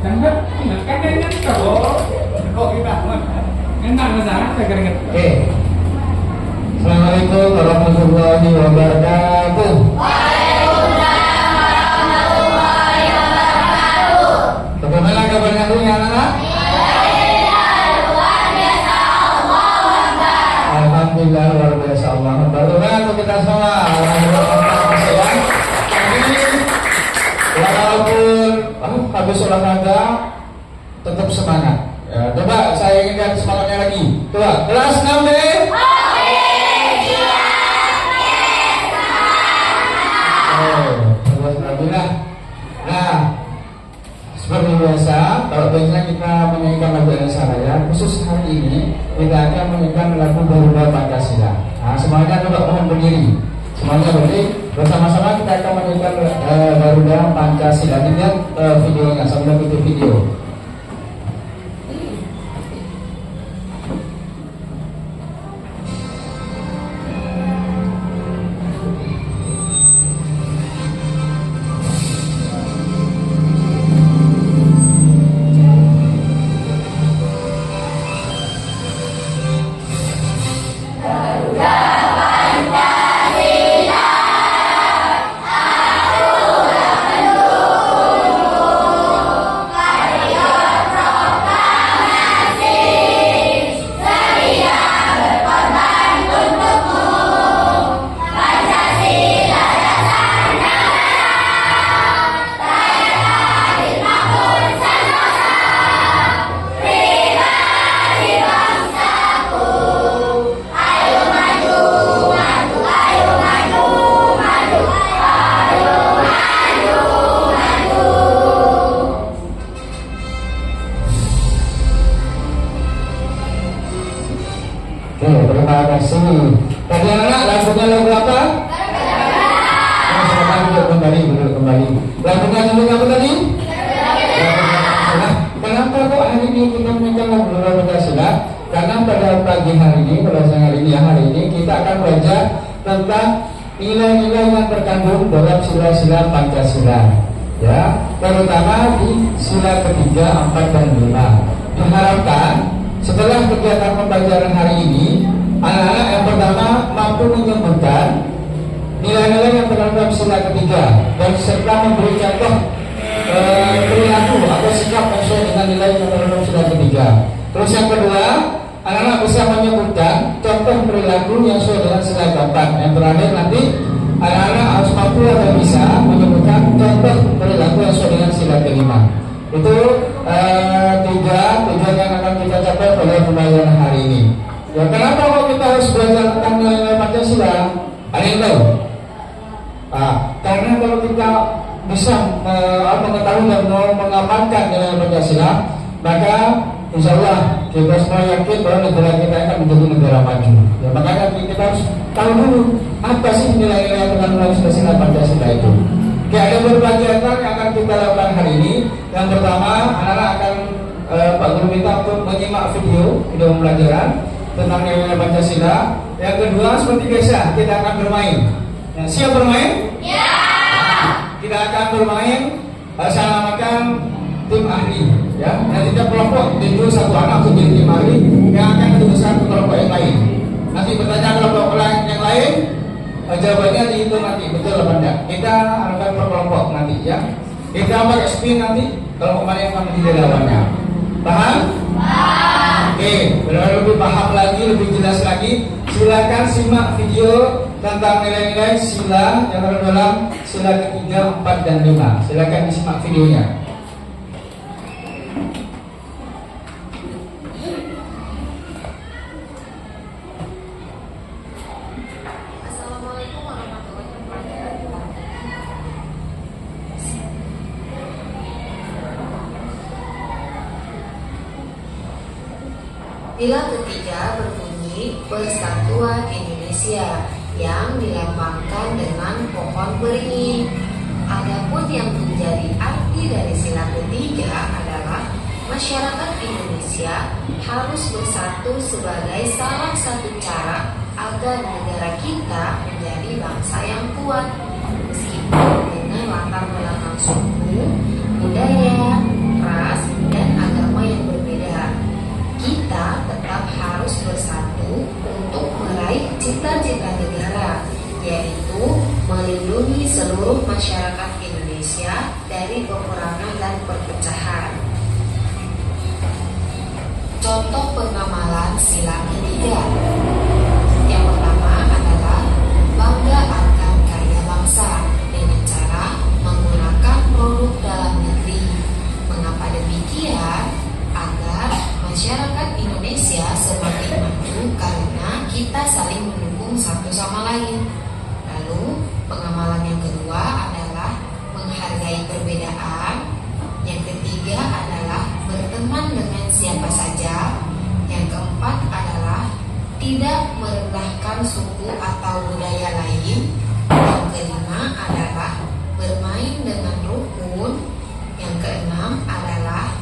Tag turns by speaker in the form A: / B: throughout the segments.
A: Keringet, kan keringet kok. Kok kita enak masalah keringet. Oke.
B: Assalamualaikum warahmatullahi wabarakatuh.
C: Waalaikumsalam warahmatullahi wabarakatuh.
B: Bagaimana kabarnya anak-anak?
C: Luar biasa, Allahu Akbar.
B: Alhamdulillah luar biasa, Allah Akbar. Untuk kita semua, sayang. Jadi walaupun habis olahraga tetap semangat. Ya, coba saya ingatkan semangatnya lagi. Coba kelas 6B. Nah, seperti biasa, kalau biasanya kita menyanyikan lagu Indonesia Raya, khusus hari ini kita akan menyanyikan lagu Garuda Pancasila. Nah, semuanya coba mohon berdiri. Semuanya berdiri, bersama-sama kita akan menyanyikan Garuda Pancasila. Lihat videonya, sambil kita video. Terima kasih. Tadi anak lagunya lagu apa? Kembali. Lagunya lagu apa tadi? Kenapa kok hari ini kita menyanyikan lagu Pancasila? Karena pada pagi hari ini, pada siang hari ini kita akan belajar tentang nilai-nilai yang terkandung dalam sila-sila Pancasila. Ya, terutama di sila ketiga, 4, dan 5. Diharapkan setelah kegiatan pembelajaran hari ini, anak-anak yang pertama mampu menyebutkan nilai-nilai yang terkandung sila ketiga dan serta memberi contoh perilaku atau sikap sesuai dengan nilai yang terkandung sila ketiga. Terus yang kedua, anak-anak bisa menyebutkan contoh perilaku yang sesuai dengan sila keempat. Yang terakhir nanti anak-anak harus mampu atau bisa menyebutkan contoh perilaku yang sesuai dengan sila kelima. Itu tiga tujuan yang akan kita capai pada pembelajaran hari ini. Ya, kenapa kok kita harus belajar tentang nilai-nilai Pancasila? Ada yang tahu? Karena kalau kita bisa mengetahui dan mengamalkan nilai Pancasila, maka insya Allah kita semua yakin bahwa negara kita akan menjadi negara maju. Ya, makanya kita harus tahu dulu apa sih nilai-nilai yang terkandung dalam Pancasila itu. Ya, ada berbagai hal yang akan kita lakukan hari ini. Yang pertama, anak-anak akan Pak Guru minta untuk menyimak video pembelajaran tentang nilai Pancasila. Yang kedua, seperti biasa, kita akan bermain. Ya, siap bermain?
C: Ya.
B: Kita akan bermain. Saya namakan tim ahli. Ya, nanti tiap kelompok tunjuk satu anak untuk jadi tim ahli yang akan ditugaskan ke kelompok yang lain. Nanti bertanya kelompok yang lain. Jawabannya dihitung nanti, betul apa enggak? Kita akan per kelompok nanti ya. Kita pakai spin nanti kalau kemarin yang kami tidak lawannya. Paham?
C: Paham.
B: Oke, biar lebih paham lagi, lebih jelas lagi, silakan simak video tentang nilai-nilai sila yang ada dalam sila ketiga, 4, dan 5. Silakan disimak videonya.
D: Sila ketiga berbunyi Persatuan Indonesia yang dilambangkan dengan pohon beringin. Adapun yang menjadi arti dari sila ketiga adalah masyarakat Indonesia harus bersatu sebagai salah satu cara agar negara kita menjadi bangsa yang kuat, meskipun dengan latar belakang suku, budaya, ras, seluruh masyarakat Indonesia dari peperangan dan perpecahan. Contoh pengamalan sila ketiga. Yang pertama adalah bangga akan karya bangsa dengan cara menggunakan produk dalam negeri. Mengapa demikian? Agar masyarakat Indonesia semakin maju karena kita saling mendukung satu sama lain. Lalu pengamalan yang kedua adalah menghargai perbedaan. Yang ketiga adalah berteman dengan siapa saja. Yang keempat adalah tidak merendahkan suku atau budaya lain. Yang kelima adalah bermain dengan rukun. Yang keenam adalah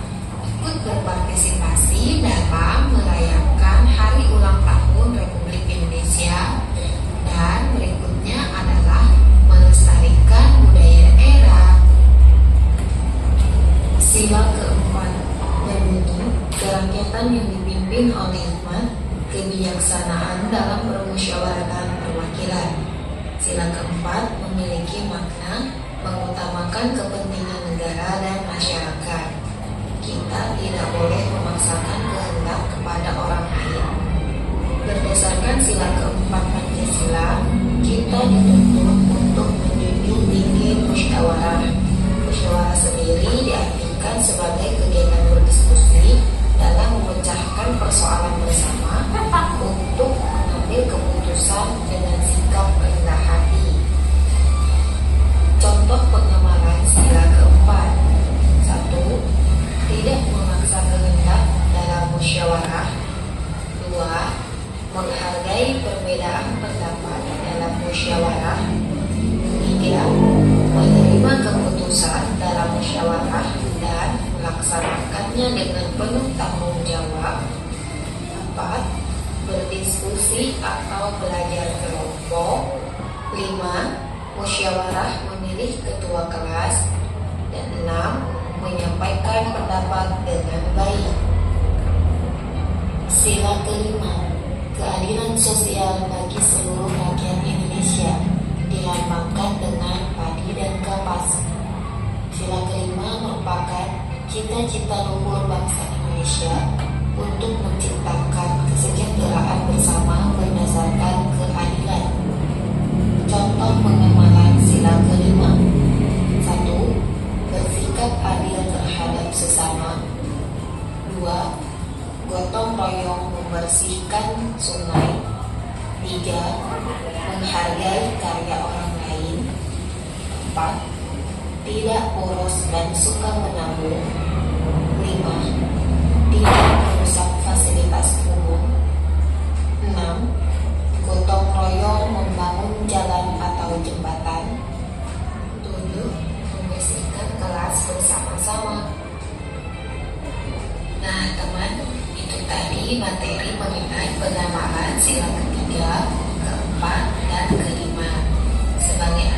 D: ikut berpartisipasi dalam merayakan hari ulang tahun Republik Indonesia. Dan berikutnya adalah melestarikan budaya daerah. Sila keempat berbunyi kerakyatan yang dipimpin oleh hikmat, kebijaksanaan dalam permusyawaratan perwakilan. Sila keempat memiliki makna mengutamakan kepentingan negara dan masyarakat. Kita tidak boleh memaksakan kehendak kepada orang lain. Berdasarkan sila keempat Pancasila, kita dituntut untuk menjunjung tinggi musyawarah. Musyawarah sendiri diartikan sebagai kegiatan berdiskusi dalam memecahkan persoalan bersama untuk mengambil keputusan dengan sikap rendah hati. Contoh pengamalan sila keempat. 1. Tidak memaksa kehendak dalam musyawarah. 2. Menghargai perbedaan pendapat dalam musyawarah. 3. Menerima keputusan dalam musyawarah dan melaksanakannya dengan penuh tanggung jawab. 4. Berdiskusi atau belajar kelompok. 5. Musyawarah memilih ketua kelas. Dan 6. Menyampaikan pendapat dengan baik. Sila kelima, keadilan sosial bagi seluruh rakyat Indonesia dilambangkan dengan padi dan kapas. Sila kelima merupakan cita-cita luhur bangsa Indonesia untuk menciptakan kesejahteraan bersama berdasarkan keadilan. Contoh pengamalan sila kelima. 1. Bersikap adil terhadap sesama. 2. Gotong royong membersihkan sungai. 3. Menghargai karya orang lain. 4. Tidak boros dan suka menabung. 5. Tidak merusak fasilitas umum. 6. Gotong royong membangun jalan atau jembatan. 7. Membersihkan kelas bersama-sama. Nah teman, itu tadi materi mengenai pengamalan sila ketiga, keempat, dan kelima. Sebagai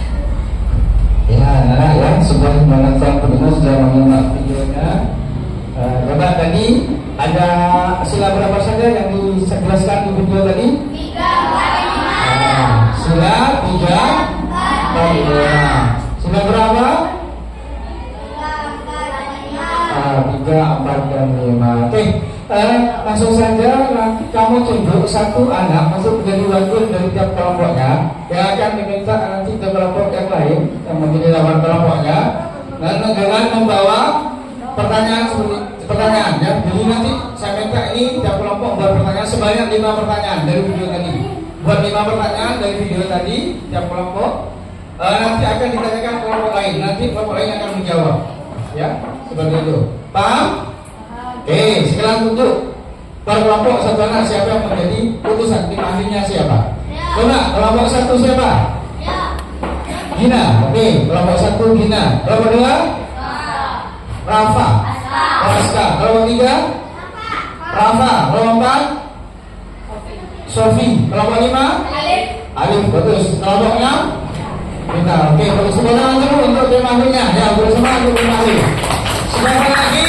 B: ya, anak ya, sebuah manfaat pendengar sudah menyimak videonya. Coba tadi ada sila berapa saja yang dijelaskan di video tadi?
C: 3, 4, 5.
B: Sila 3, 4, 5. Sila berapa? 3, 4, dan 5. Oke, langsung saja kamu tunjuk satu anak masuk menjadi wakil dari tiap kelompoknya yang akan diminta nanti ke kelompok yang lain yang menjadi lawan kelompoknya, dan dengan membawa pertanyaan seperti pertanyaan ya. Jadi nanti saya minta ini tiap kelompok buat pertanyaan sebanyak 5 pertanyaan dari video tadi. Buat 5 pertanyaan dari video tadi tiap kelompok. Nanti akan ditanyakan kelompok lain. Nanti kelompok lain akan menjawab. Ya, seperti itu. Paham? Oke, sekarang tunjuk per kelompok satu anak siapa yang menjadi putusan tim ahlinya siapa? Coba kelompok 1 siapa? Gina. Oke, kelompok 1 Gina. Kelompok 2? Rafa. Raska. Kelompok 3? Rafa. Kelompok 4? Sofi. Kelompok 5? Alif. Bagus. Kelompok 6? Kita. Oke, bagus. Sekarang dulu untuk tim ahlinya. Ya, bersama untuk tim ahli. Sebentar lagi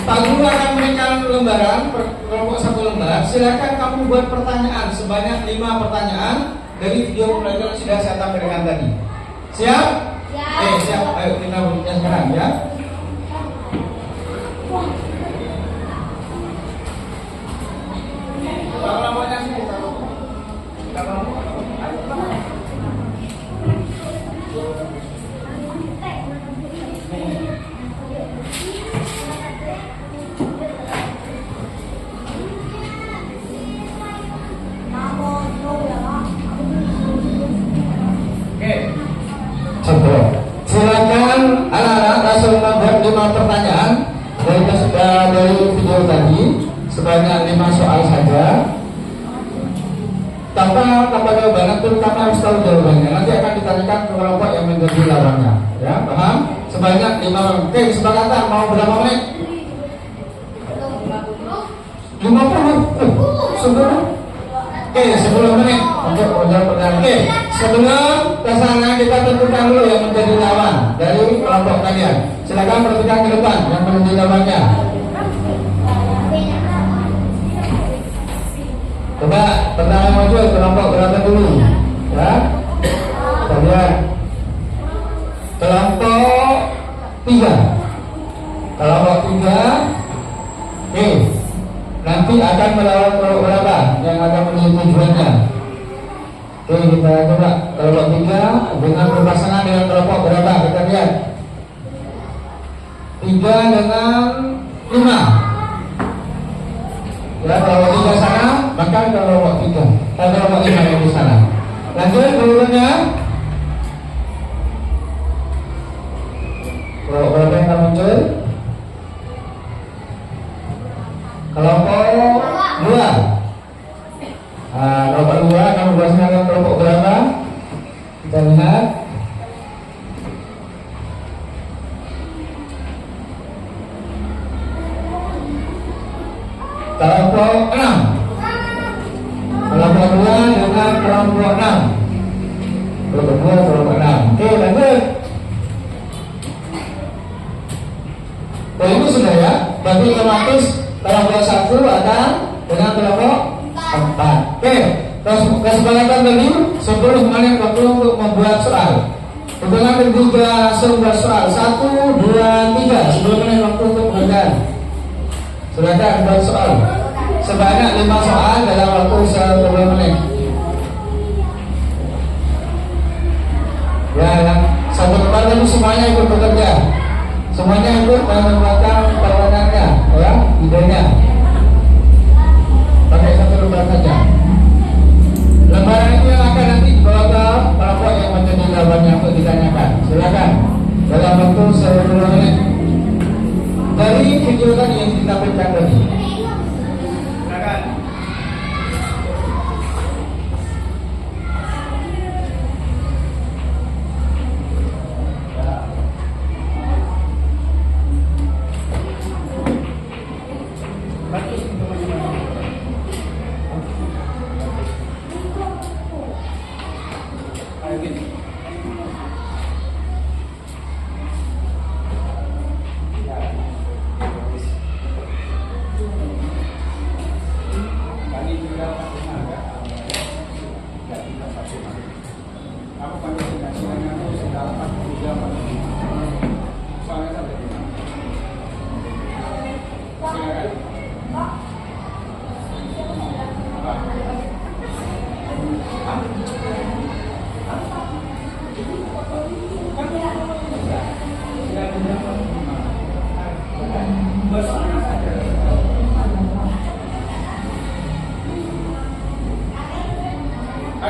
B: Pak Guru akan memberikan lembaran per kelompok 1 lembar. Silakan kamu buat pertanyaan sebanyak 5 pertanyaan dari video pembelajaran sudah saya tampilkan tadi. Siap? Siap. Ayo kita mulai sekarang ya. Coba. Silakan anak-anak langsung membuat 5 pertanyaan dari video tadi sebanyak 5 soal saja. Tanpa jawabannya, terutama harus tahu jawabannya. Nanti akan ditanyakan ke kelompok yang menjadi lawannya. Ya, paham? Sebanyak 5. Oke, kesepakatan mau berapa menit? 50. Sebelum. Oke, 10 menit untuk menjawab pertanyaan. Oke, sebelum kesana kita tentukan dulu yang menjadi lawan dari kelompok kalian. Silakan perhatikan ke depan yang menjadi lawannya. Coba pertama muncul kelompok berapa dulu? Ya, kalian kelompok 3. Kelompok 3. Oke. Nanti akan melawan kelompok berapa yang akan menuju tujuannya. Oke, kita coba kelompok 3 dengan berpasangan dengan kelompok berapa? Kita lihat 3 dengan 5. Ya, kelompok 3 sana, maka kelompok 3 dan kelompok 5 yang di sana. Lanjut berikutnya. Kelompok berapa yang akan muncul? Kelompok 2. Kelompok 2 akan berpasangan dengan kelompok berapa? Kita lihat. Kelompok 6. Kelompok 2 dengan kelompok 6. Kelompok 2, kelompok 6. Oke, lanjut. Oh, ini sudah ya. Berarti otomatis kelompok 1 akan dengan kelompok 4. Oke, kesepakatan tadi 10 menit waktu untuk membuat soal. Hitungan ketiga langsung buat soal. 1, 2, 3. 10 menit waktu untuk mengerjakan. Silakan buat soal. Sebanyak 5 soal dalam waktu 10 menit. Ya, yang satu tempat itu semuanya ikut bekerja. Semuanya ikut membuatkan pertanyaannya, ya, idenya. Pakai satu lembar saja. Lembaran itu yang akan nanti dibawa ke kelompok yang menjadi lawannya untuk ditanyakan. Silakan dalam waktu 10 menit. Dari video tadi yang ditampilkan tadi. Silakan.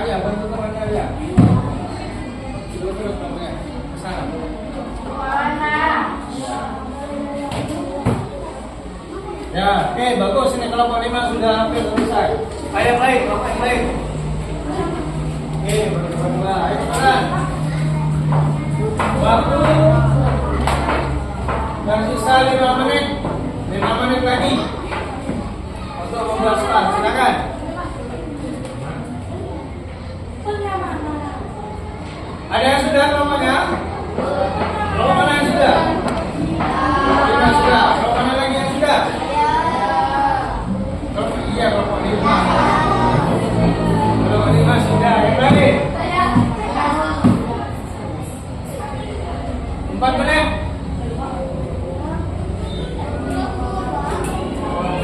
B: Ya, bantu temannya ya. Terus temannya ke sana. Ya, oke, bagus. Ini kelompok 5 sudah hampir selesai. Ayo yang lain, kelompok yang lain. Oke, berdua. Ayo sekarang. Waktu yang sisa 5 menit. 5 menit lagi untuk membuat soal. Silakan. Ada yang sudah kelompoknya? Kelompok mana yang sudah? Kita sudah. Kelompok mana lagi yang sudah? Kelompok iya, kelompok 5. Kelompok 5 sudah. Yang lagi?
A: 4 menit.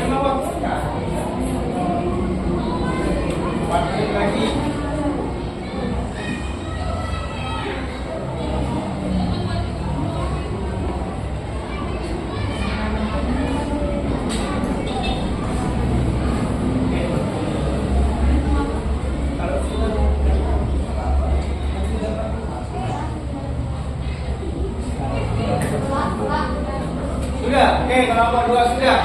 A: 5 waktu ya. 4 menit lagi. Sudah, oke, kelompok 2 sudah.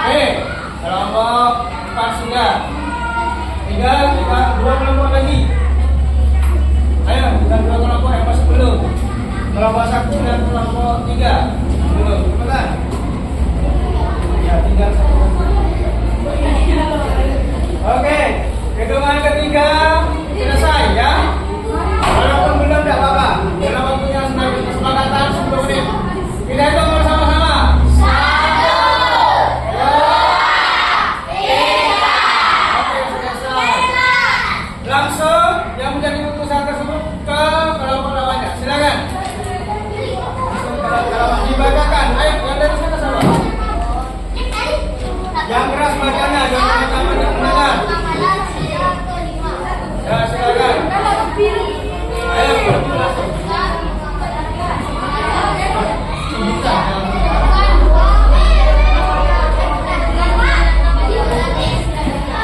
A: Oke, kelompok 4 sudah. Tinggal kita 2 kelompok lagi. Ayo, kita 2 kelompok yang masih belum. Kelompok 1 dan kelompok 3 belum. Cepetan. Ya, tinggal 1. Oke, hitungan ketiga selesai ya. Walaupun belum tidak apa-apa. Dalam waktunya sebagai kesepakatan 10 menit. Kita hitung bersama-sama. Langsung yang menjadi keputusan tersebut ke kelompok lawannya. Silakan. Kalau dibacakan, ayo yang dari sana sama. Yang keras bacanya, jangan sama yang mendengar. Ya silakan. Ayo langsung.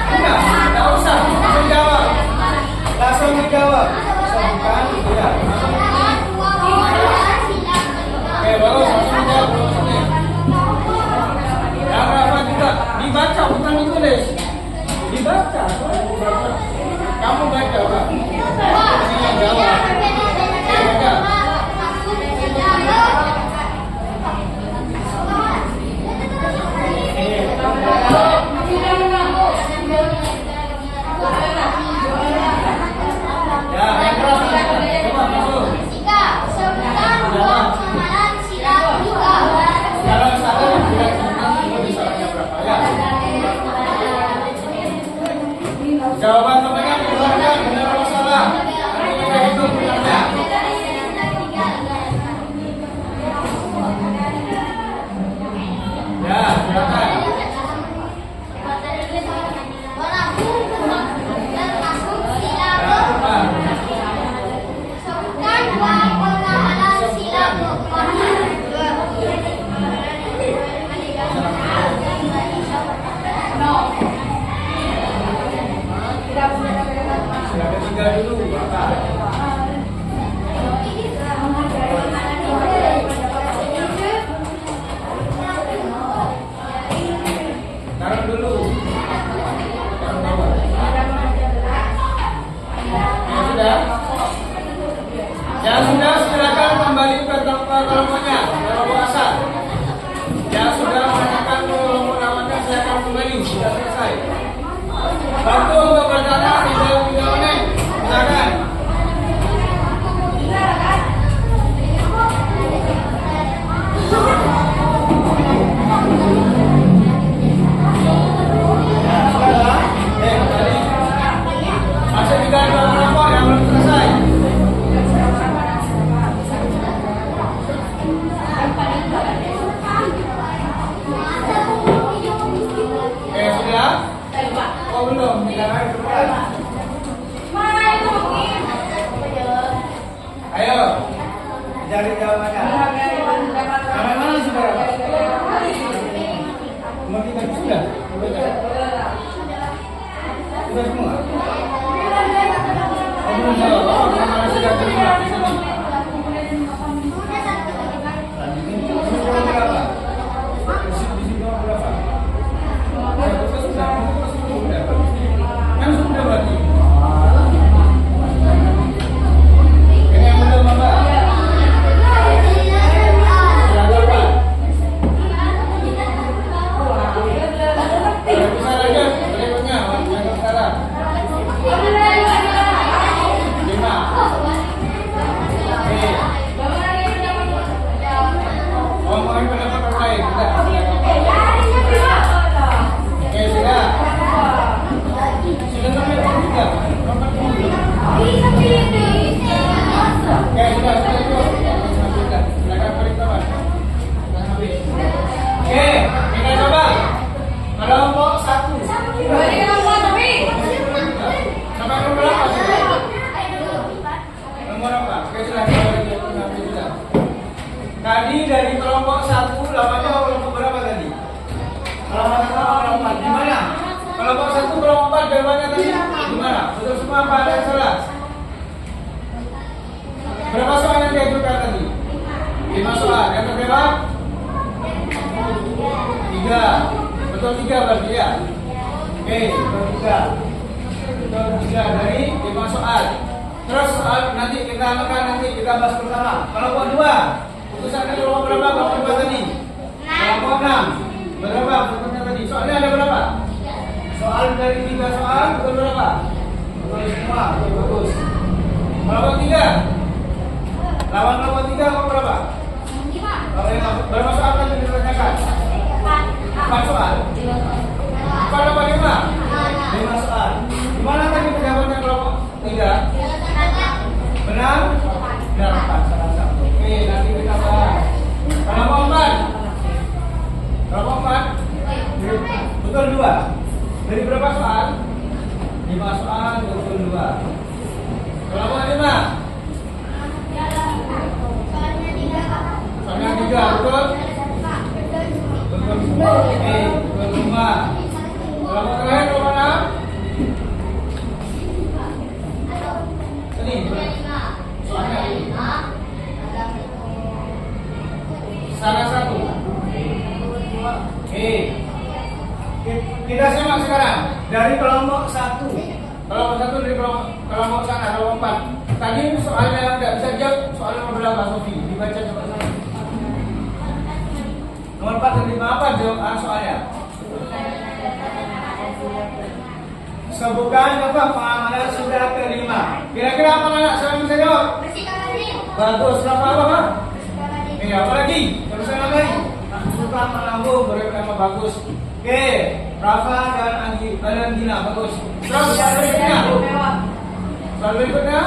A: Tidak usah, langsung jawab. Langsung dijawab. Bukan, tidak. Oke, bagus. Langsung jawab. Yang berapa juga dibaca, bukan ditulis. Dibaca. Kamu baca, Pak. Ini yang jawab. Oke, baca. Ya, yang keras. Coba masuk. Kalau satu tidak misalnya berapa ya? Jawaban temannya keluarkan benar atau salah. Nanti kita hitung benarnya. Ya, silakan. Silakan tinggal dulu, Bapak. Taruh dulu. Taruh bawah. Ya sudah. Ya sudah, silakan kembali ke tempat kelompoknya. Kelompok asal. Ya sudah menanyakan kelompok lawannya, silakan kembali. Sudah selesai. Waktu untuk bertanya tinggal 3 menit. Silakan. Ya, sudah. Kembali. Masih 3 kelompok yang belum selesai. Sudah? Oh belum, tidak naik cepat. Ayo, cari jawabannya. Sampai mana saudara? Mau kita sudah? Sudah semua? Oh belum jawab, oh karena sudah terima di sini. Berapa? Di sini berapa? Yang sudah berarti. Ini yang belum apa? Silakan Pak. empat jawabannya tadi? Gimana? Betul semua apa ada yang salah? Berapa soal yang diajukan tadi? 5 soal. Yang terjawab? 3. Betul 3 berarti ya? Oke, betul 3. Betul 3 dari 5 soal. Terus soal nanti kita akan bahas bersama. Kelompok 2. Putusan kelompok berapa? Kelompok 2 tadi? Kelompok 6. Berapa putusnya tadi? Soalnya ada berapa? Soal dari 3 soal betul berapa? Betul semua. Oke, bagus. Kelompok 3. Lawan kelompok 3 kelompok berapa? Berapa soal tadi ditanyakan? 4 soal. 4 apa 5? 5 soal. Gimana tadi jawabannya kelompok 3? Benar? Benar 4 salah satu. Oke, nanti kita bahas. Kelompok 4. Kelompok 4. Betul 2. Dari berapa soal? 5 soal betul 2. Kelompok 5. Soalnya 3, betul? Betul semua. Oke, betul semua. Kelompok terakhir kelompok 6. Ini soalnya salah satu. Oke. Kita simak sekarang dari kelompok 1. Kelompok 1 dari kelompok sana, kelompok 4. Tadi soalnya tidak bisa jawab, soal nomor berapa Sofi? Dibaca coba sana. Nomor 4 dan 5 apa jawab soalnya? Sebutkan apa pengamalan sudah kelima. Kira-kira apa anak? Siapa yang bisa jawab? Bagus. Apa? Iya, apa lagi? Terus yang lagi? Suka menambung berapa bagus. Oke, Rafa dan Anggi dan Gina bagus. Terus soal berikutnya. Soal berikutnya?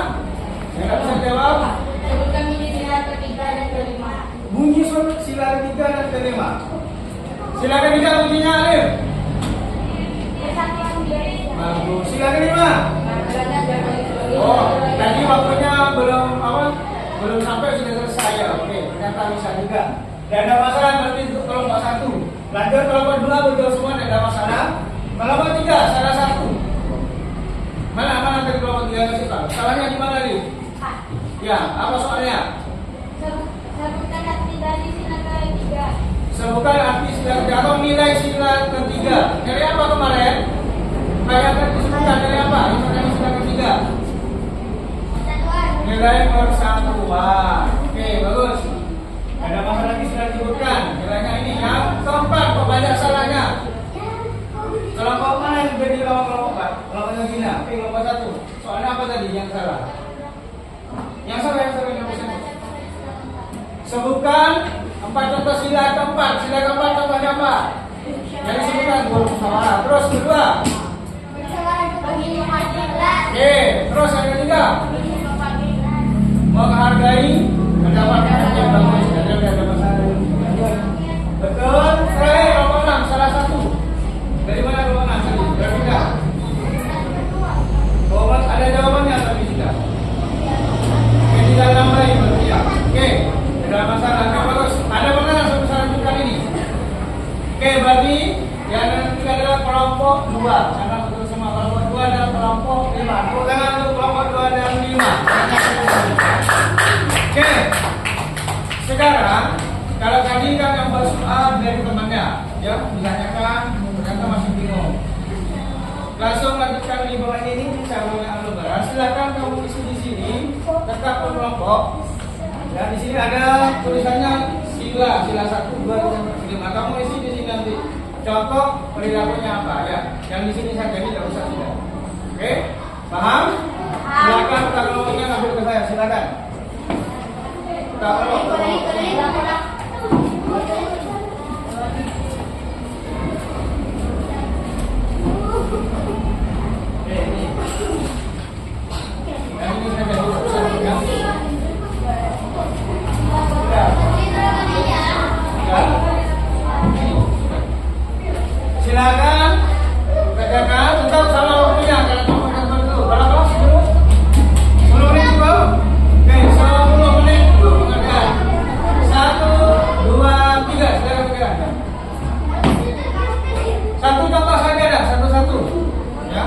A: Yang bisa jawab?
C: Sebutkan bunyi sila ketiga dan kelima.
A: Bunyi sila ketiga dan kelima. Sila ketiga bunyinya Alif. Bagus. Sila kelima. Oh, tadi waktunya belum sampai sudah selesai ya. Oke, ternyata bisa juga. Tidak ada masalah berarti untuk kelompok 1. Lanjut kelompok 2 betul semua tidak ada masalah. Kelompok 3 salah satu. Mana dari kelompok 3 kasih tahu. Salahnya di mana nih? Ya, apa soalnya?
C: Sebutkan arti dari sila ketiga.
A: Sebutkan arti sila ketiga atau nilai sila ketiga. Dari apa kemarin? Kayak disebutkan dari apa? Dari sila ketiga. Nilai persatuan. Oke, bagus. Ada masalah lagi sudah disebutkan. Nilainya ini yang keempat. Kok banyak salahnya? Kelompok mana yang jadi kelompok 4? Kelompoknya Gina. Oke, kelompok 1. Soalnya apa tadi yang salah? Yang salah yang sebutkan 4 contoh sila keempat. Sila keempat contohnya apa? Yang disebutkan musyawarah. Terus kedua. Oke, terus yang ketiga. Menghargai pendapat yang bagus. Ada masalah. Betul. Terakhir kelompok 6 salah satu. Dari mana kelompok 6 tadi? Berbeda. Kelompok ada jawabannya tapi tidak. Oke, tidak lagi berarti ya. Oke, tidak masalah. Oke, bagus. Ada mana sampai lanjutkan ini? Oke, berarti yang nanti adalah kelompok 2. Karena betul semua kelompok 2 adalah kelompok 5. Tepuk tangan untuk kelompok 2 dan 5. Oke. Sekarang kalau tadi kan yang bersoal dari temannya, ya ditanyakan ternyata masih bingung. Langsung lanjutkan di bawah ini calonnya Alubara. Silakan kamu isi di sini, tetap berkelompok. Dan di sini ada tulisannya sila 1, 2, 3, 5. Kamu isi di sini nanti. Contoh perilakunya apa ya? Yang di sini saja tidak usah tidak. Oke, paham? Silakan kalau ingin ambil ke saya, silakan. Kalau silakan katakan tetap sama waktunya kalau kamu akan dulu. Berapa? 10 menit juga. Oke, 10 menit dulu pengertian. 1, 2, 3. Silakan. Satu contoh saja dah, satu-satu. Ya,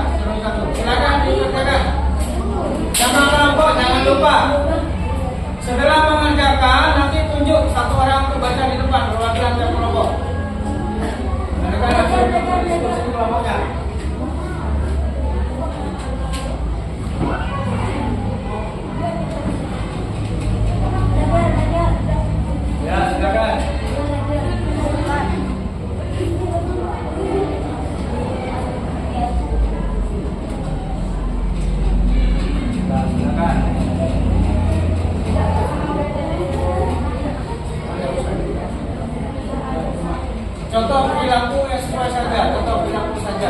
A: contoh perilaku yang sesuai saja, contoh perilaku saja.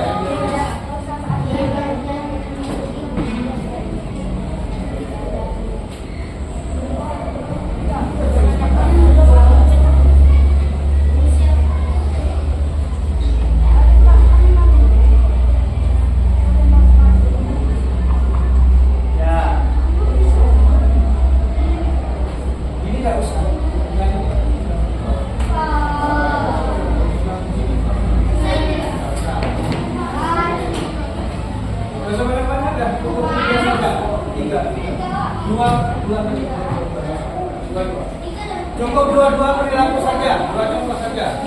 A: Cukup dua perilaku saja, dua contoh saja.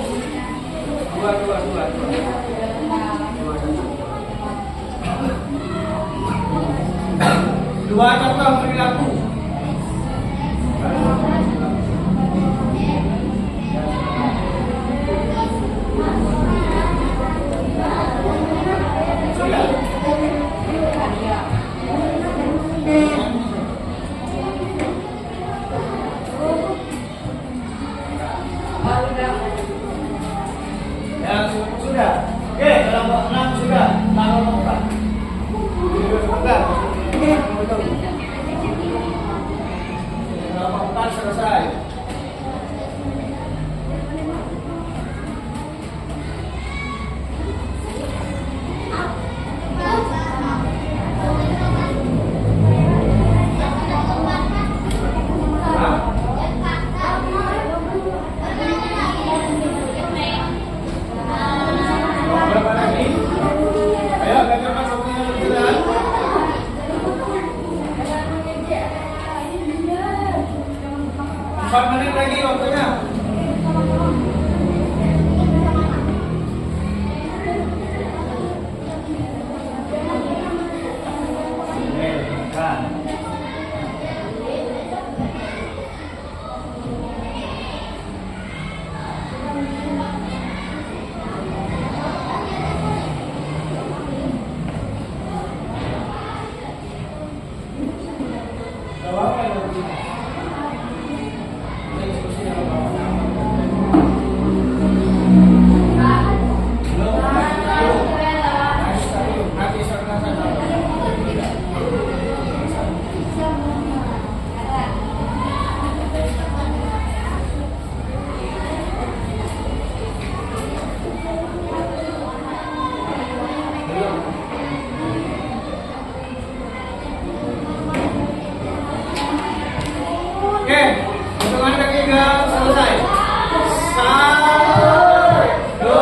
A: Dua contoh perilaku. Sudah. Oke, kelompok 6 sudah. Taruh tempat. Sebentar. Kelompok 4 selesai. Menit lagi waktunya. Oke, hitungan ketiga selesai. 1, 2, 3.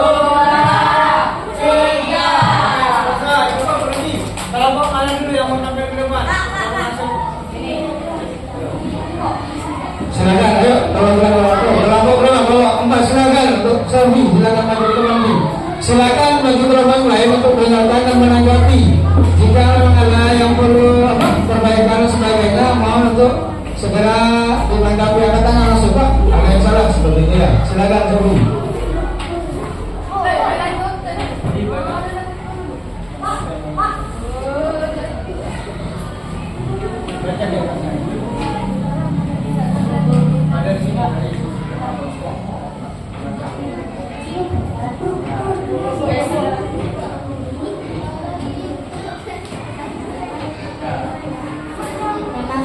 A: Selesai. Coba berhenti. Kelompok mana dulu yang mau tampil ke depan?
B: Silakan, ayo kelompok 4 silakan untuk selfie, silakan maju ke depan. Silakan bagi kelompok lain untuk menyampaikan dan menanggapi. Jika ada yang perlu perbaikan sebagainya, mohon untuk segera ditanggapi angkat tangan langsung Pak. Ada yang salah seperti itu ya. Silakan Sobi.
A: Ada di sini.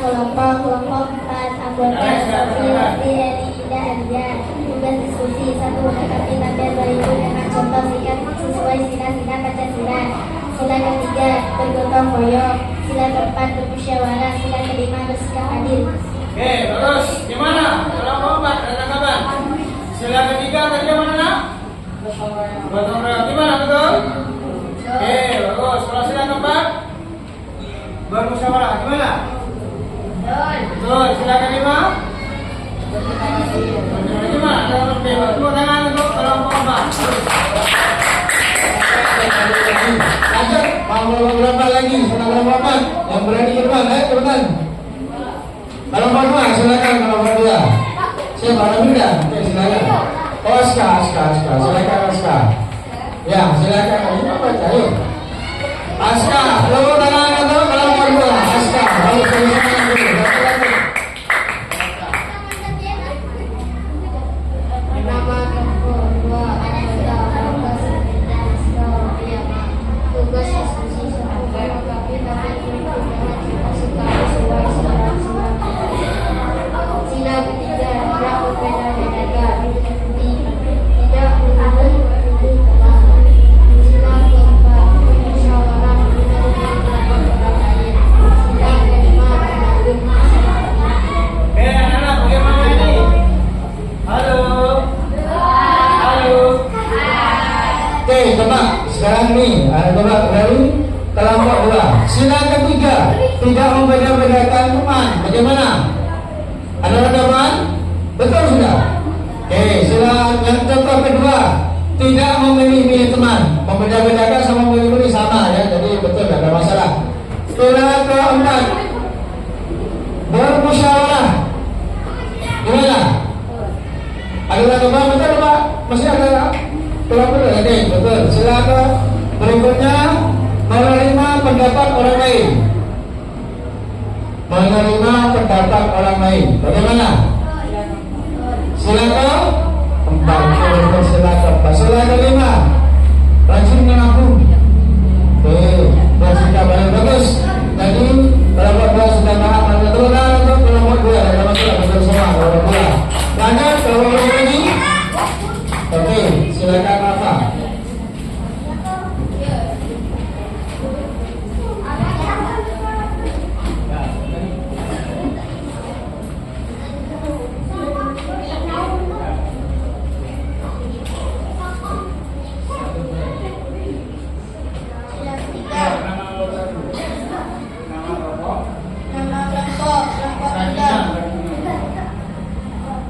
C: Kelompok 4 anggota Sofi Lesti Eri Ida Arya. Tugas diskusi 1. Menanggapi tabel berikut dengan contoh singkat sesuai sila-sila Pancasila. Sila ketiga bergotong royong. Sila keempat bermusyawarah. Sila kelima bersikap adil.
A: Oke, terus gimana? Kelompok 4 ada tanggapan? Sila ketiga tadi yang mana nak? Gotong royong. Gimana betul? Oke, bagus. Kalau sila keempat bermusyawarah gimana? Betul, silakan Ima. Gimana? Tepuk tangan untuk kelompok 4.
B: Lanjut, mau berapa lagi? Kelompok 4 yang berani depan, ayo cepetan. Kelompok 2, silakan kelompok 2. Siapa Ramida? Oke, silakan. Oska, silakan Oska. Ya, silakan. Ini apa? Ayo. Aska, tepuk tangan untuk kelompok 2. Aska, harus bersama dulu.
C: Nama kelompok 2 anggota
B: Oke, coba sekarang nih, coba dari kelompok 2. Sila ketiga, tidak membeda-bedakan teman. Bagaimana? Ada teman? Betul sudah. Oke, sila yang contoh kedua, tidak memilih-milih teman. Membeda-bedakan sama memilih-milih sama ya, jadi betul, tidak ada masalah. Sila keempat, bermusyawarah. Gimana? Ada teman betul Pak? Masih ada kelompok? Oke, betul. Silakan. Berikutnya, menerima pendapat orang lain. Menerima pendapat orang lain. Bagaimana? Silakan. 4. Silakan. Silakan 5. Rajin menabung. Oke, bersikap paling bagus. Jadi kelompok 2 sudah paham. Ada turunan untuk kelompok 2. Ada masalah betul semua kelompok 2. Lanjut kelompok ini. Oke, silakan Rafa.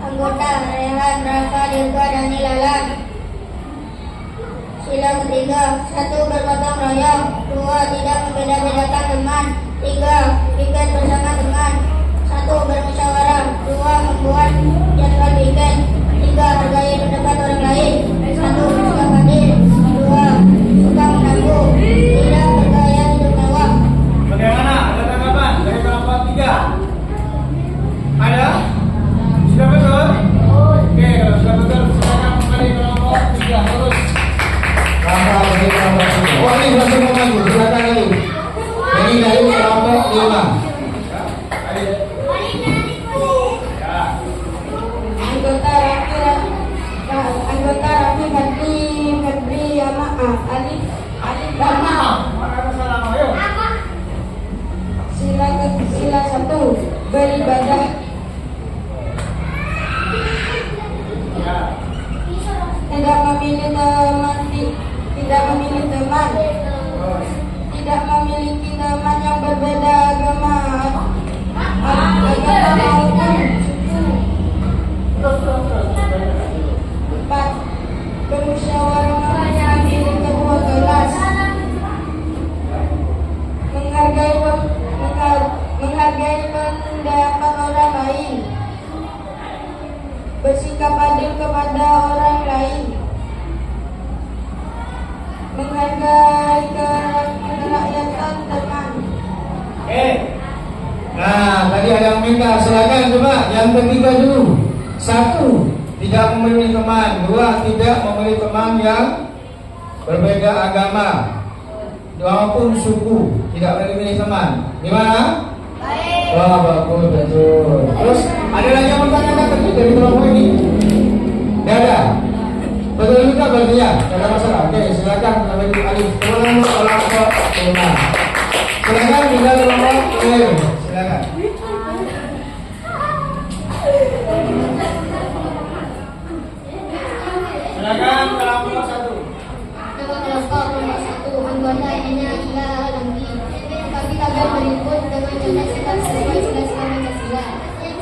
C: Anggota Rehan, Rafa, Dirga, dan Nilalan. Sila ketiga, 1. Bergotong royong. 2. Tidak membeda-bedakan teman. 3. Weekend bersama teman. 1. Bermusyawarah. 2. Membuat jadwal weekend. 3. Hargai pendapat orang lain. 1. Bersikap adil. 2. Suka menabung. 3. bergaya hidup mewah.
A: Bagaimana? Ada tanggapan dari kelompok 3? Ada? Sudah betul? Oke, kalau sudah betul, silakan kembali kelompok 3 terus.
B: Rafa dari kelompok 3. Oh ini sudah semua maju. Silakan lagi. Ini dari kelompok 5.
C: Anggota Rafi Fadli Yamaah Alif Dama. Sila 1. Beribadah. Tidak memilih teman. Tidak memiliki teman yang berbeda agama maupun suku. 4. Bermusyawarah mengambil kedua kelas. Menghargai pendapat orang lain. Bersikap adil kepada orang lain. Menghargai kerakyatan teman.
B: Nah, tadi ada yang minta, silakan coba yang ketiga dulu. 1. Tidak memilih teman. 2. Tidak memilih teman yang berbeda agama maupun suku. Tidak memilih teman. Gimana? Baik. Wah, bagus, betul. Terus ada lagi yang bertanya tadi dari kelompok ini? Tidak ada. Betul juga berarti ya? Tidak ada masalah. Oke, silakan lebih alih. Kelompok 5. Silakan tinggal kelompok 5. Silakan.
A: Silakan kelompok 1.
C: Nama kelompok nomor 1, anggota Ena Ila Alambi. Kami tabel berikut dengan contoh sifat sesuai sila-sila Pancasila.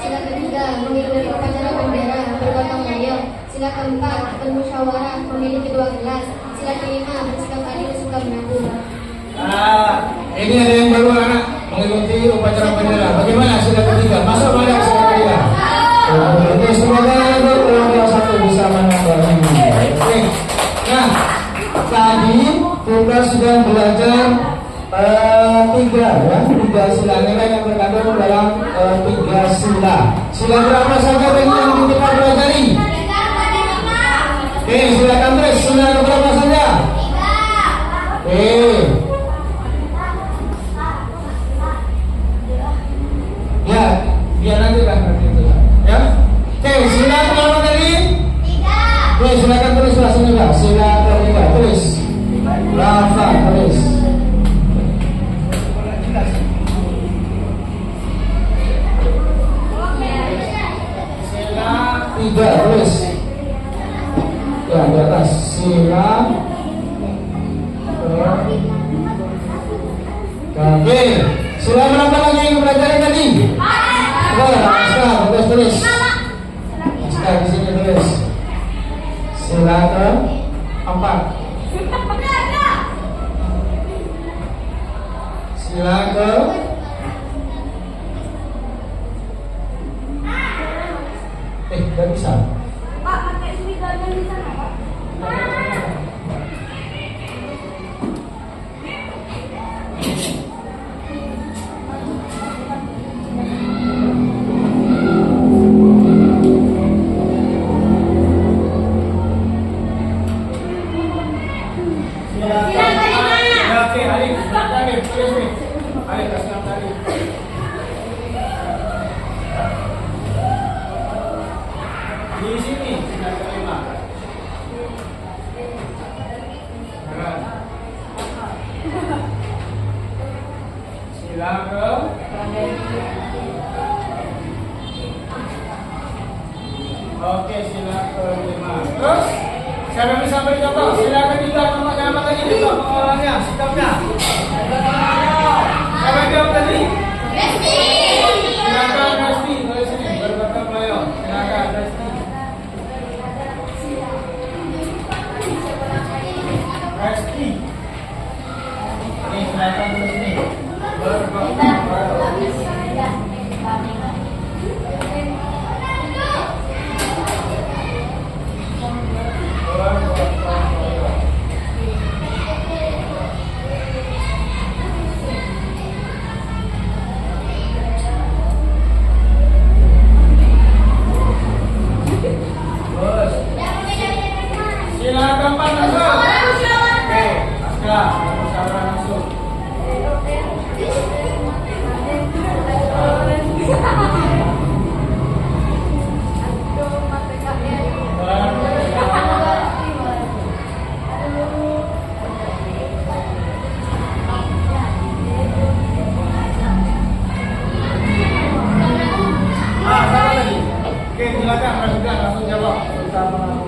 C: Sila ketiga, mengikuti upacara bendera, bergotong royong. Sila keempat, bermusyawarah, memilih kedua kelas. Sila kelima, bersikap adil, suka menabung.
B: Nah, ini ada yang baru anak mengikuti upacara bendera. Bagaimana sila ketiga? Masuk mana sila ketiga? Oke, semoga kelompok 1 bisa menambah ini. Oke. Nah, tadi kita sudah belajar 3 ya, 3 sila nilai yang terkandung dalam 3 sila. Sila berapa saja tadi yang kita pelajari? Oke, silakan terus. Sila berapa saja? 3. Oke. Ya, biar nanti lah nanti itu. Ya. Oke, sila berapa tadi? 3. Oke, silakan tulis langsung juga. Sila ketiga, tulis. Rafa, tulis. Sila 3, tulis. Ya, di atas. Sila Oke, sila berapa lagi yang belajar tadi? Aska, tulis tulis. Aska di sini tulis. Sila ke-4. Sila ke nggak bisa.
C: Pak, pakai speakernya di sana, Pak.
A: Oke, Alif, silakan Alif, tulis nih. Alif, kasih nama Alif. Di sini, sila kelima. Sila ke Oke, sila kelima. Terus, siapa yang bisa beri contoh? Sila ketiga, nama tadi juga pengolahannya, sikapnya. Siapa yang jawab tadi?
C: Resti.
A: Silakan Resti, tulis sini, berbakat Melayu. Silakan Resti. Resti. Ini silakan tulis sini. Berbakat Melayu. Silakan Pak Nasrul. Oke, Aska, musyawarah langsung. Sama lagi. Oke, silakan Mas langsung jawab. Silakan.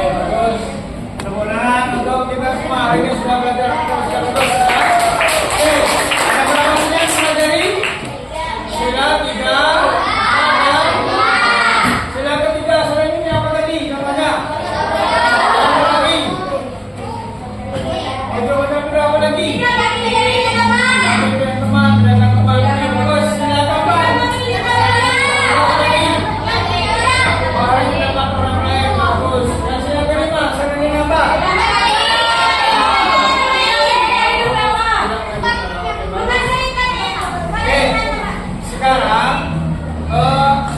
A: Bagus. Mudah-mudahan untuk kita semua hari ini sudah belajar secara terus. Oke, ada berapa sih yang mempelajari? Sila 3, sila ketiga, selain ini apa tadi contohnya? Apa lagi? Itu berapa lagi? Teman, dengan kembali bagus. Silakan Pak. Apa lagi? Orang yang dapat orang lain bagus. Dan sila kelima, sering ini apa? Oke, sekarang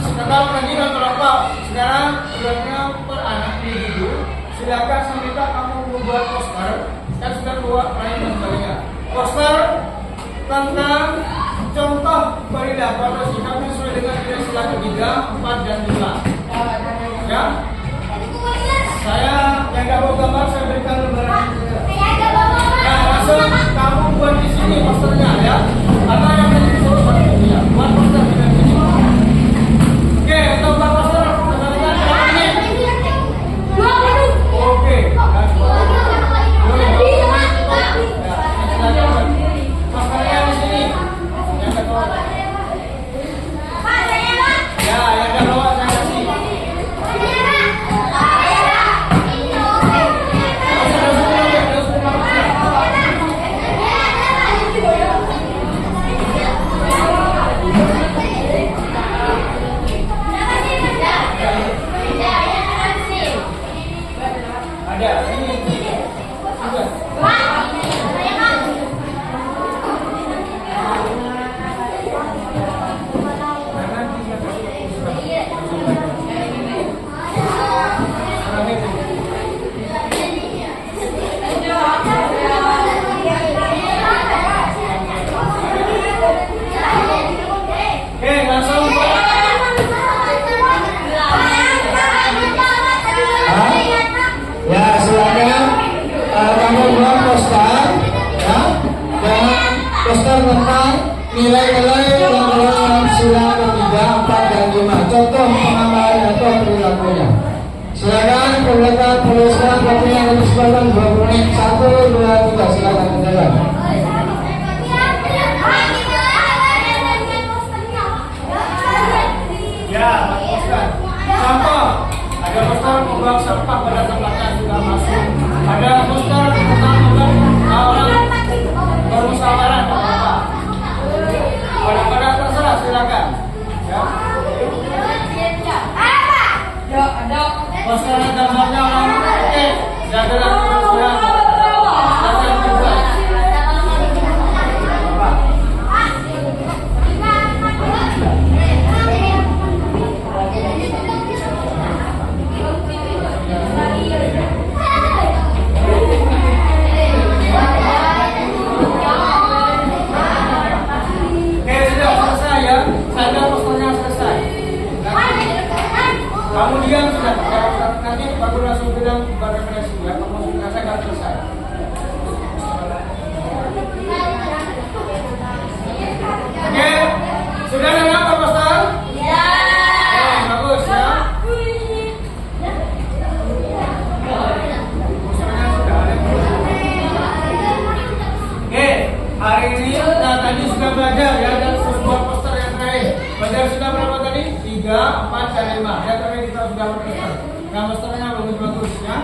A: sekarang lagi dan kelompok. Sekarang bulannya per anak individu. Silakan saya minta kamu membuat poster. Kan sudah buat lain dan sebagainya. Poster tentang contoh perilaku atau sikap yang sesuai dengan sila ketiga, 4 dan 5. Ya, saya yang nggak mau gambar saya berikan lembaran. Nah, langsung kamu buat di sini posternya ya. Karena yang tadi disuruh satu ya, buat poster di sini. Oke, untuk buat poster, teman-teman berapa menit? Oke, posternya di sini. Yang kedua. Ya, yang kedua saya kasih.
B: nilai-nilai yang dalam sila ketiga, 4, dan 5. Contoh pengamalan atau perilakunya. Silakan perlihatkan tuliskan waktunya dari kesempatan 20 menit. 1, 2, 3. Silakan menjalan.
A: Ya, Pak Ustaz. Contoh, ada poster membuang sampah pada tempatnya sudah masuk. Ada poster tentang membuang orang bermusyawarah apa. Pada terserah silakan. Ya. Poster gambarnya orang oke. Jagalah sudah. Kamu diam sudah, nanti baru langsung bilang pada referensi ya, kamu sudah saya selesai. Oke, sudah dengar Pak Pastor? Ya. Bagus ya. Oke, hari ini tadi sudah belajar ya, dan sebuah poster yang terakhir. Belajar sudah berapa tadi? 3, 4, dan 5. Ya, tadi kita sudah berposter. Nah, posternya bagus-bagus ya.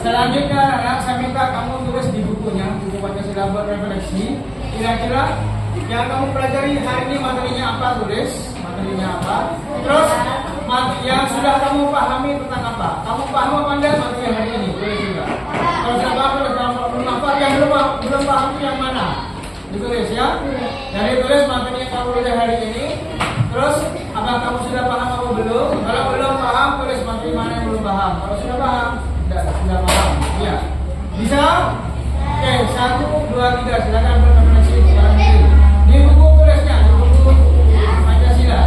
A: Selanjutnya, saya minta kamu tulis di bukunya, buku Pancasila buat refleksi. Kira-kira yang kamu pelajari hari ini materinya apa? Tulis materinya apa. Terus yang sudah kamu pahami tentang apa? Kamu paham apa enggak materi hari ini? Tulis juga. Kalau sudah paham, belum apa yang belum paham itu yang mana? Ditulis ya. Jadi tulis materi yang kamu belajar hari ini. Terus apa kamu sudah paham atau belum? Kalau belum paham, tulis materi mana yang belum paham. Kalau sudah paham, sudah paham. Ya. Bisa? Oke, 1, 2, 3. Silakan berkomunikasi sekarang ini. Di buku tulisnya, di buku Pancasila.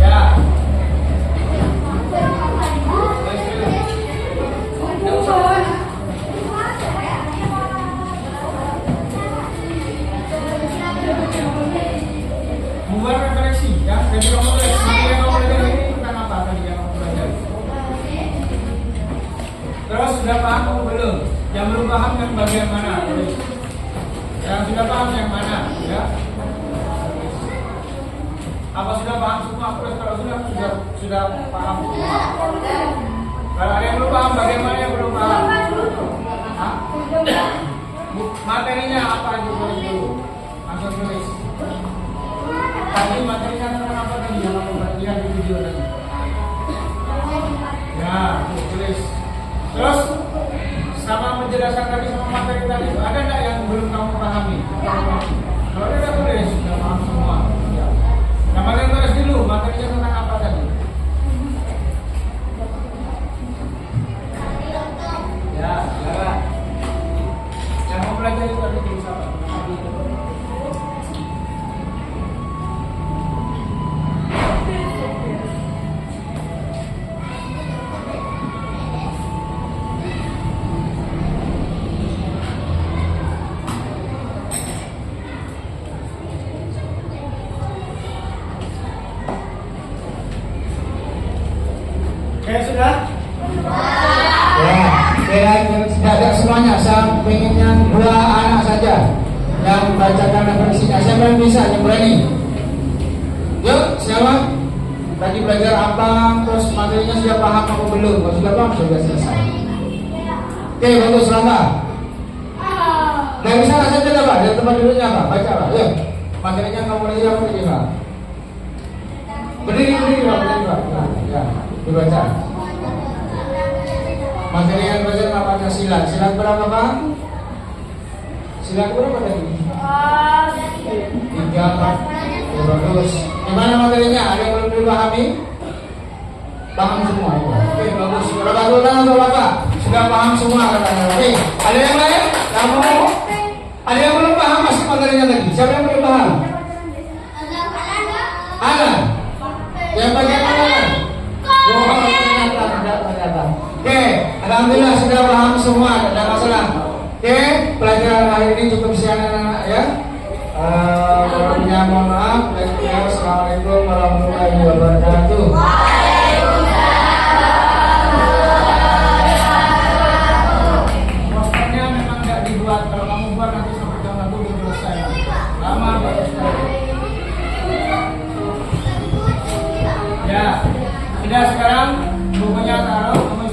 A: Ya. Membuat referensi ya. Jadi kamu tulis materi yang kamu belajar ini tentang apa tadi yang kamu belajar. Terus sudah paham atau belum? Yang belum paham yang bagian mana? Yang sudah paham yang mana? Ya. Apa sudah paham semua? Kalau sudah paham semua. Kalau ada yang belum paham, bagaimana yang belum paham? Hah? Materinya apa juga dulu? Langsung tulis. Tadi materinya tentang apa tadi yang kamu lihat di video tadi? Ya, tulis. Terus sama menjelaskan tadi sama materi tadi, ada nggak yang belum kamu pahami? Kalau ada tulis, sudah paham semua. Ya. Nah, kalian tulis dulu materinya tentang apa tadi? Ya, silakan. Yang mau belajar itu ada tulis apa? Oke, sudah?
B: Ya, tidak semuanya. Saya pengennya 2 anak saja yang bacakan referensinya. Siapa yang bisa, yang berani? Yuk, siapa? Tadi belajar apa? Terus materinya sudah paham atau belum? Kalau sudah paham, sudah selesai. Oke, bagus, Rama. Nah, bisa nggak saja Pak? Dari tempat duduknya Pak, baca Pak. Yuk, materinya kamu belajar apa tadi Pak? Berdiri Pak, berdiri Pak. Ya, dibaca. Materi yang belajar apa Pancasila? Sila berapa Pak? Sila berapa tadi? 3, 4. Ya, bagus. Gimana materinya? Ada yang belum dipahami? Paham semua ya. Oke, bagus. Berapa bulan atau Bapak? Sudah paham semua katanya. Oke, ada yang lain? Kamu? Ada yang belum paham masih materinya tadi? Siapa yang belum paham? Ada. Yang bagian mana? Ternyata. Oke, alhamdulillah sudah paham semua, tidak ada masalah. Oke, pelajaran hari ini cukup sekian anak-anak ya. Kurangnya mohon maaf. Assalamualaikum warahmatullahi wabarakatuh.
A: Posternya memang nggak dibuat. Kalau kamu buat nanti sampai jam 1 udah selesai. Lama banget. Ya, sudah sekarang bukunya taruh.